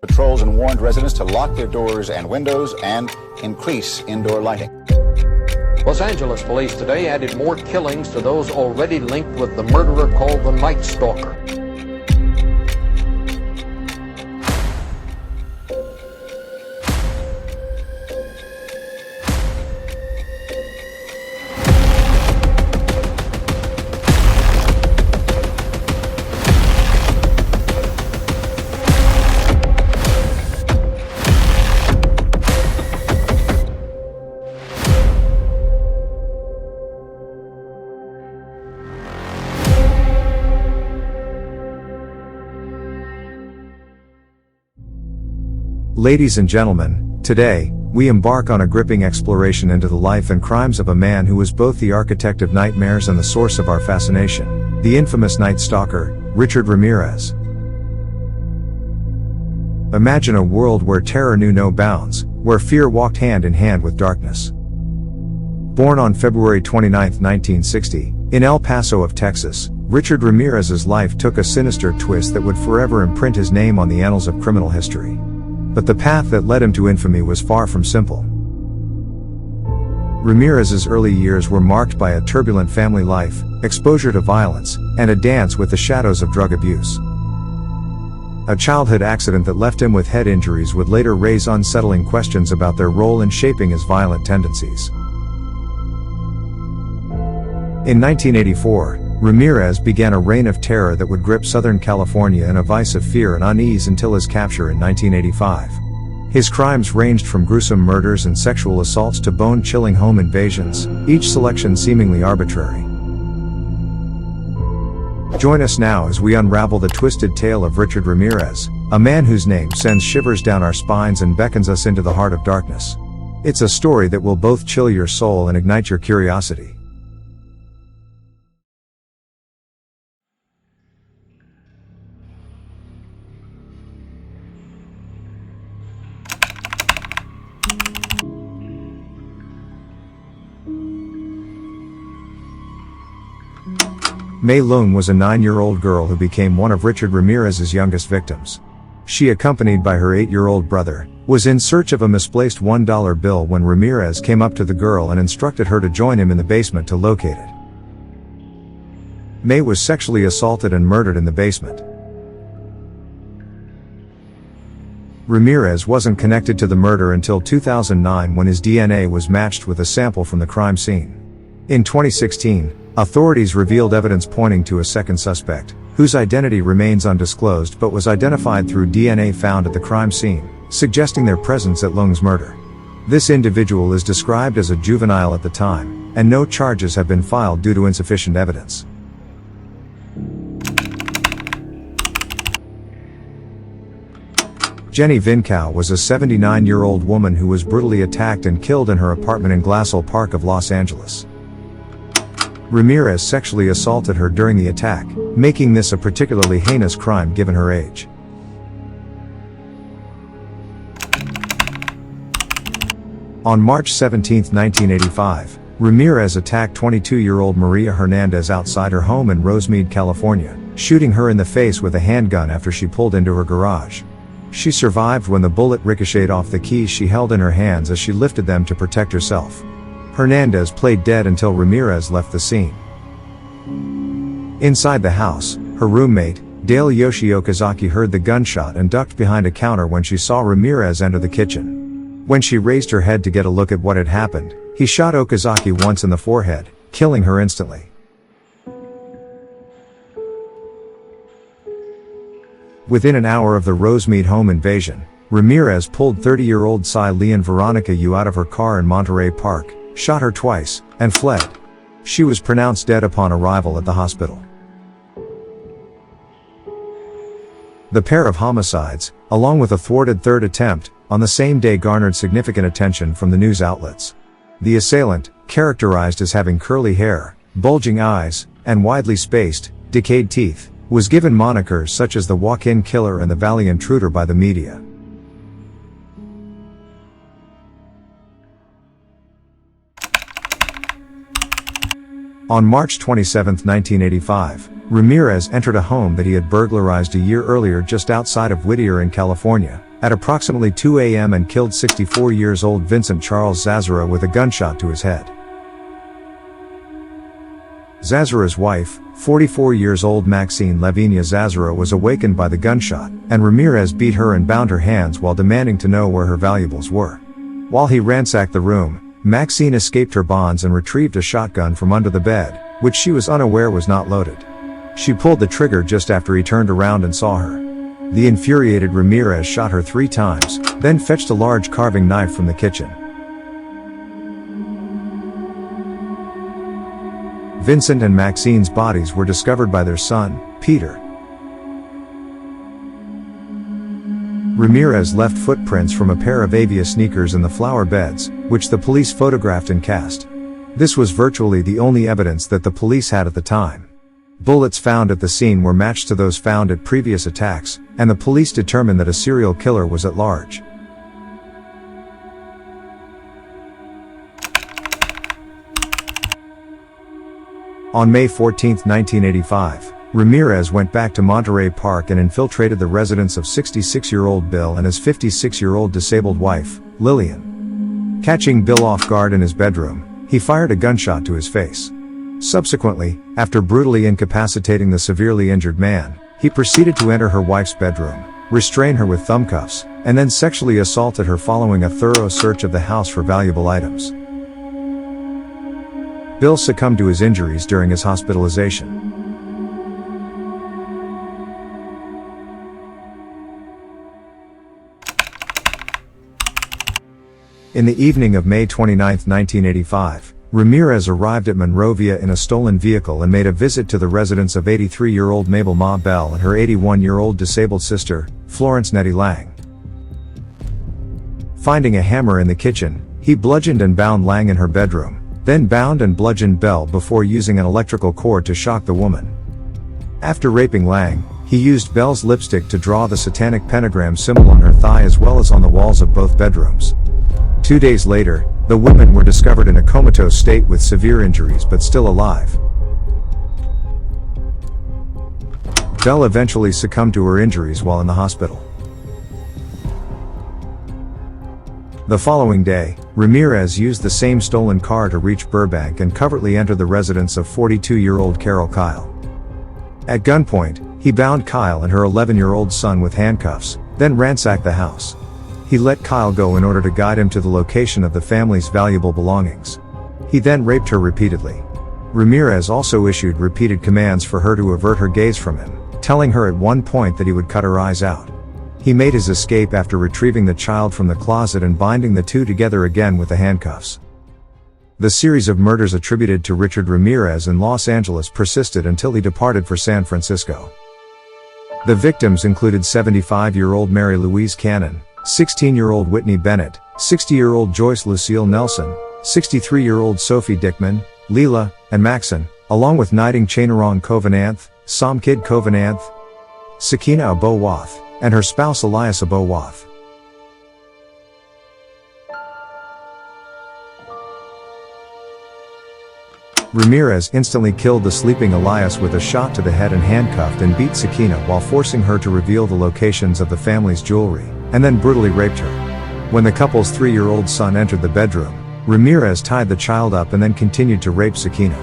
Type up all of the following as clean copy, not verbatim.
Patrols and warned residents to lock their doors and windows and increase indoor lighting. Los Angeles police today added more killings to those already linked with the murderer called the Night Stalker. Ladies and gentlemen, today, we embark on a gripping exploration into the life and crimes of a man who was both the architect of nightmares and the source of our fascination, the infamous Night Stalker, Richard Ramirez. Imagine a world where terror knew no bounds, where fear walked hand in hand with darkness. Born on February 29, 1960, in El Paso of Texas, Richard Ramirez's life took a sinister twist that would forever imprint his name on the annals of criminal history. But the path that led him to infamy was far from simple. Ramirez's early years were marked by a turbulent family life, exposure to violence, and a dance with the shadows of drug abuse. A childhood accident that left him with head injuries would later raise unsettling questions about their role in shaping his violent tendencies. In 1984, Ramirez began a reign of terror that would grip Southern California in a vice of fear and unease until his capture in 1985. His crimes ranged from gruesome murders and sexual assaults to bone-chilling home invasions, each selection seemingly arbitrary. Join us now as we unravel the twisted tale of Richard Ramirez, a man whose name sends shivers down our spines and beckons us into the heart of darkness. It's a story that will both chill your soul and ignite your curiosity. May Lung was a 9-year-old girl who became one of Richard Ramirez's youngest victims. She, accompanied by her 8-year-old brother, was in search of a misplaced $1 bill when Ramirez came up to the girl and instructed her to join him in the basement to locate it. May was sexually assaulted and murdered in the basement. Ramirez wasn't connected to the murder until 2009 when his DNA was matched with a sample from the crime scene. In 2016, authorities revealed evidence pointing to a second suspect, whose identity remains undisclosed but was identified through DNA found at the crime scene, suggesting their presence at Lung's murder. This individual is described as a juvenile at the time, and no charges have been filed due to insufficient evidence. Jenny Vincow was a 79-year-old woman who was brutally attacked and killed in her apartment in Glassell Park of Los Angeles. Ramirez sexually assaulted her during the attack, making this a particularly heinous crime given her age. On March 17, 1985, Ramirez attacked 22-year-old Maria Hernandez outside her home in Rosemead, California, shooting her in the face with a handgun after she pulled into her garage. She survived when the bullet ricocheted off the keys she held in her hands as she lifted them to protect herself. Hernandez played dead until Ramirez left the scene. Inside the house, her roommate, Dale Yoshi Okazaki, heard the gunshot and ducked behind a counter when she saw Ramirez enter the kitchen. When she raised her head to get a look at what had happened, he shot Okazaki once in the forehead, killing her instantly. Within an hour of the Rosemead home invasion, Ramirez pulled 30-year-old Cy Leon Veronica Yu out of her car in Monterey Park, shot her twice, and fled. She was pronounced dead upon arrival at the hospital. The pair of homicides, along with a thwarted third attempt, on the same day garnered significant attention from the news outlets. The assailant, characterized as having curly hair, bulging eyes, and widely spaced, decayed teeth, was given monikers such as the walk-in killer and the Valley Intruder by the media. On March 27, 1985, Ramirez entered a home that he had burglarized a year earlier just outside of Whittier in California, at approximately 2 a.m. and killed 64-year-old Vincent Charles Zazzara with a gunshot to his head. Zazzara's wife, 44-year-old Maxine Lavinia Zazzara, was awakened by the gunshot, and Ramirez beat her and bound her hands while demanding to know where her valuables were. While he ransacked the room, Maxine escaped her bonds and retrieved a shotgun from under the bed, which she was unaware was not loaded. She pulled the trigger just after he turned around and saw her. The infuriated Ramirez shot her 3 times, then fetched a large carving knife from the kitchen. Vincent and Maxine's bodies were discovered by their son, Peter. Ramirez left footprints from a pair of Avia sneakers in the flower beds, which the police photographed and cast. This was virtually the only evidence that the police had at the time. Bullets found at the scene were matched to those found at previous attacks, and the police determined that a serial killer was at large. On May 14, 1985, Ramirez went back to Monterey Park and infiltrated the residence of 66-year-old Bill and his 56-year-old disabled wife, Lillian. Catching Bill off guard in his bedroom, he fired a gunshot to his face. Subsequently, after brutally incapacitating the severely injured man, he proceeded to enter her wife's bedroom, restrain her with thumb cuffs, and then sexually assaulted her following a thorough search of the house for valuable items. Bill succumbed to his injuries during his hospitalization. In the evening of May 29, 1985, Ramirez arrived at Monrovia in a stolen vehicle and made a visit to the residence of 83-year-old Mabel Ma Bell and her 81-year-old disabled sister, Florence Nettie Lang. Finding a hammer in the kitchen, he bludgeoned and bound Lang in her bedroom, then bound and bludgeoned Bell before using an electrical cord to shock the woman. After raping Lang, he used Bell's lipstick to draw the satanic pentagram symbol on her thigh as well as on the walls of both bedrooms. 2 days later, the women were discovered in a comatose state with severe injuries but still alive. Bell eventually succumbed to her injuries while in the hospital. The following day, Ramirez used the same stolen car to reach Burbank and covertly enter the residence of 42-year-old Carol Kyle. At gunpoint, he bound Kyle and her 11-year-old son with handcuffs, then ransacked the house. He let Kyle go in order to guide him to the location of the family's valuable belongings. He then raped her repeatedly. Ramirez also issued repeated commands for her to avert her gaze from him, telling her at one point that he would cut her eyes out. He made his escape after retrieving the child from the closet and binding the two together again with the handcuffs. The series of murders attributed to Richard Ramirez in Los Angeles persisted until he departed for San Francisco. The victims included 75-year-old Mary Louise Cannon, 16-year-old Whitney Bennett, 60-year-old Joyce Lucille Nelson, 63-year-old Sophie Dickman, Leela, and Maxon, along with Niding Chainarong Kovananth, Somkid Kovananth, Sakina Abowath, and her spouse Elias Abowath. Ramirez instantly killed the sleeping Elias with a shot to the head and handcuffed and beat Sakina while forcing her to reveal the locations of the family's jewelry, and then brutally raped her. When the couple's 3-year-old son entered the bedroom, Ramirez tied the child up and then continued to rape Sakina.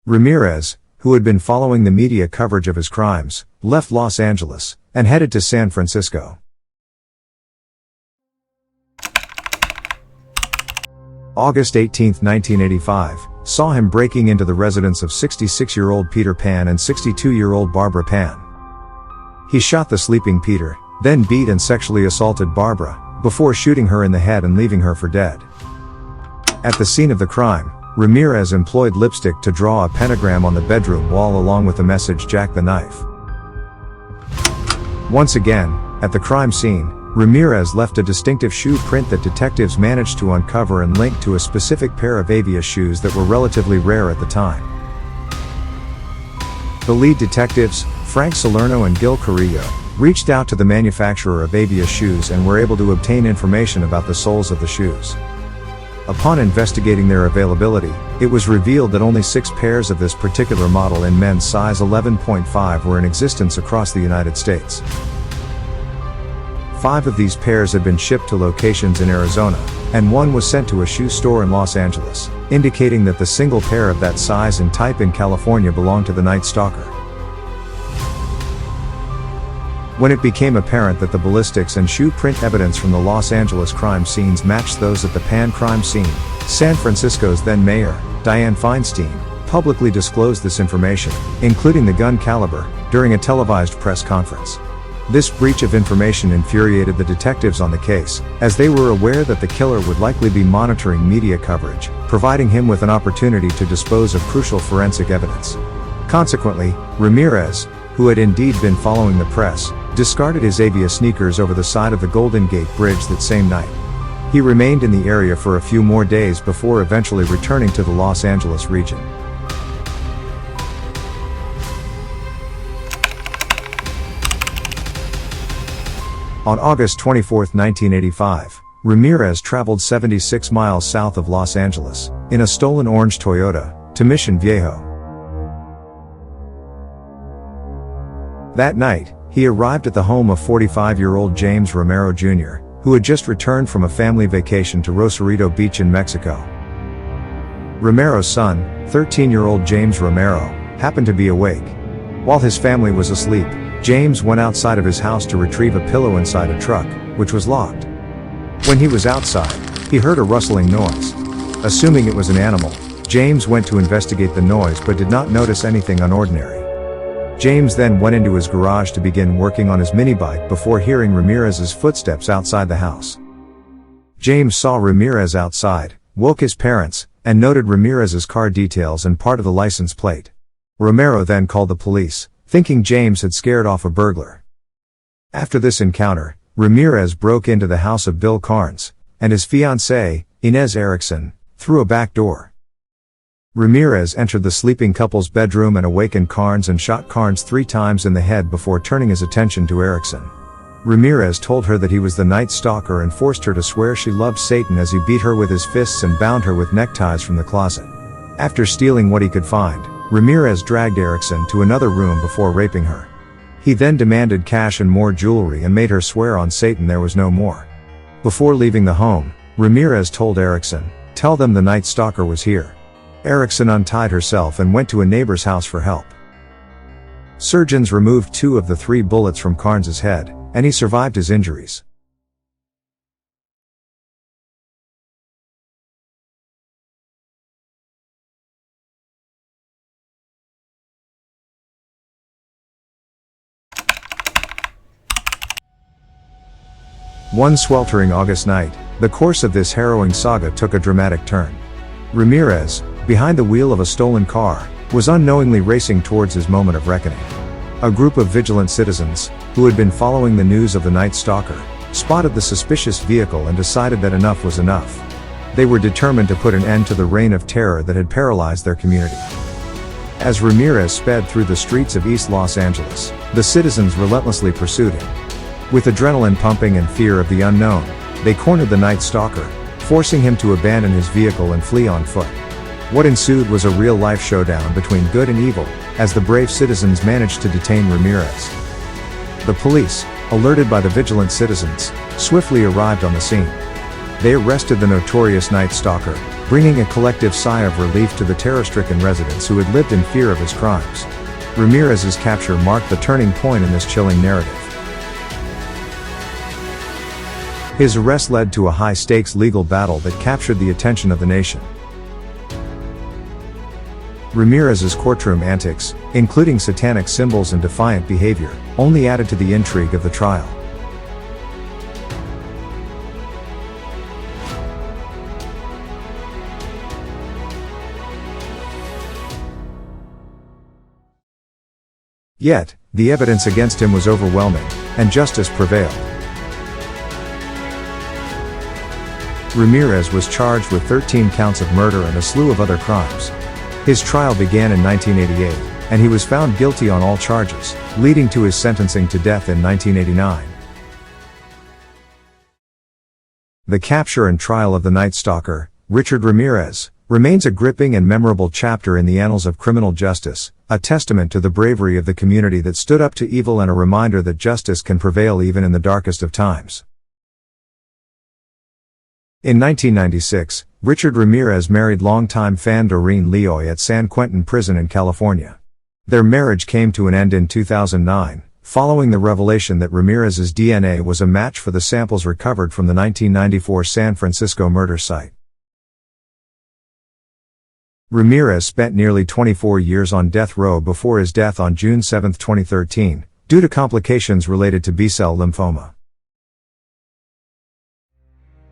Ramirez, who had been following the media coverage of his crimes, left Los Angeles and headed to San Francisco. August 18, 1985, saw him breaking into the residence of 66-year-old Peter Pan and 62-year-old Barbara Pan. He shot the sleeping Peter, then beat and sexually assaulted Barbara, before shooting her in the head and leaving her for dead. At the scene of the crime, Ramirez employed lipstick to draw a pentagram on the bedroom wall along with the message "Jack the Knife." Once again, at the crime scene, Ramirez left a distinctive shoe print that detectives managed to uncover and link to a specific pair of Avia shoes that were relatively rare at the time. The lead detectives, Frank Salerno and Gil Carrillo, reached out to the manufacturer of Avia shoes and were able to obtain information about the soles of the shoes. Upon investigating their availability, it was revealed that only 6 pairs of this particular model in men's size 11.5 were in existence across the United States. 5 of these pairs had been shipped to locations in Arizona, and 1 was sent to a shoe store in Los Angeles, indicating that the single pair of that size and type in California belonged to the Night Stalker. When it became apparent that the ballistics and shoe print evidence from the Los Angeles crime scenes matched those at the Pan crime scene, San Francisco's then mayor, Dianne Feinstein, publicly disclosed this information, including the gun caliber, during a televised press conference. This breach of information infuriated the detectives on the case, as they were aware that the killer would likely be monitoring media coverage, providing him with an opportunity to dispose of crucial forensic evidence. Consequently, Ramirez, who had indeed been following the press, discarded his Avia sneakers over the side of the Golden Gate Bridge that same night. He remained in the area for a few more days before eventually returning to the Los Angeles region. On August 24, 1985, Ramirez traveled 76 miles south of Los Angeles, in a stolen orange Toyota, to Mission Viejo. That night, he arrived at the home of 45-year-old James Romero Jr., who had just returned from a family vacation to Rosarito Beach in Mexico. Romero's son, 13-year-old James Romero, happened to be awake. While his family was asleep, James went outside of his house to retrieve a pillow inside a truck, which was locked. When he was outside, he heard a rustling noise. Assuming it was an animal, James went to investigate the noise but did not notice anything unordinary. James then went into his garage to begin working on his minibike before hearing Ramirez's footsteps outside the house. James saw Ramirez outside, woke his parents, and noted Ramirez's car details and part of the license plate. Romero then called the police, thinking James had scared off a burglar. After this encounter, Ramirez broke into the house of Bill Carnes and his fiancée, Inez Erickson, through a back door. Ramirez entered the sleeping couple's bedroom and awakened Carnes and shot Carnes 3 times in the head before turning his attention to Erickson. Ramirez told her that he was the Night Stalker and forced her to swear she loved Satan as he beat her with his fists and bound her with neckties from the closet. After stealing what he could find, Ramirez dragged Erickson to another room before raping her. He then demanded cash and more jewelry and made her swear on Satan there was no more. Before leaving the home, Ramirez told Erickson, "Tell them the Night Stalker was here." Erickson untied herself and went to a neighbor's house for help. Surgeons removed 2 of the 3 bullets from Carnes's head, and he survived his injuries. One sweltering August night, the course of this harrowing saga took a dramatic turn. Ramirez, behind the wheel of a stolen car, was unknowingly racing towards his moment of reckoning. A group of vigilant citizens, who had been following the news of the Night Stalker, spotted the suspicious vehicle and decided that enough was enough. They were determined to put an end to the reign of terror that had paralyzed their community. As Ramirez sped through the streets of East Los Angeles, the citizens relentlessly pursued him. With adrenaline pumping and fear of the unknown, they cornered the Night Stalker, forcing him to abandon his vehicle and flee on foot. What ensued was a real-life showdown between good and evil, as the brave citizens managed to detain Ramirez. The police, alerted by the vigilant citizens, swiftly arrived on the scene. They arrested the notorious Night Stalker, bringing a collective sigh of relief to the terror-stricken residents who had lived in fear of his crimes. Ramirez's capture marked the turning point in this chilling narrative. His arrest led to a high-stakes legal battle that captured the attention of the nation. Ramirez's courtroom antics, including satanic symbols and defiant behavior, only added to the intrigue of the trial. Yet, the evidence against him was overwhelming, and justice prevailed. Ramirez was charged with 13 counts of murder and a slew of other crimes. His trial began in 1988, and he was found guilty on all charges, leading to his sentencing to death in 1989. The capture and trial of the Night Stalker, Richard Ramirez, remains a gripping and memorable chapter in the annals of criminal justice, a testament to the bravery of the community that stood up to evil and a reminder that justice can prevail even in the darkest of times. In 1996, Richard Ramirez married longtime fan Doreen Leoy at San Quentin Prison in California. Their marriage came to an end in 2009, following the revelation that Ramirez's DNA was a match for the samples recovered from the 1994 San Francisco murder site. Ramirez spent nearly 24 years on death row before his death on June 7, 2013, due to complications related to B-cell lymphoma.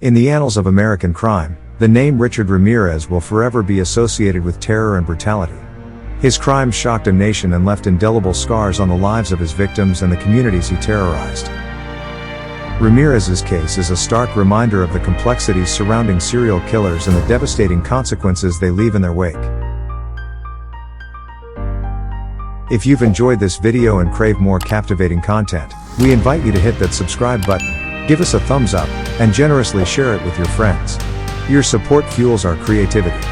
In the annals of American crime, the name Richard Ramirez will forever be associated with terror and brutality. His crimes shocked a nation and left indelible scars on the lives of his victims and the communities he terrorized. Ramirez's case is a stark reminder of the complexities surrounding serial killers and the devastating consequences they leave in their wake. If you've enjoyed this video and crave more captivating content, we invite you to hit that subscribe button, give us a thumbs up, and generously share it with your friends. Your support fuels our creativity.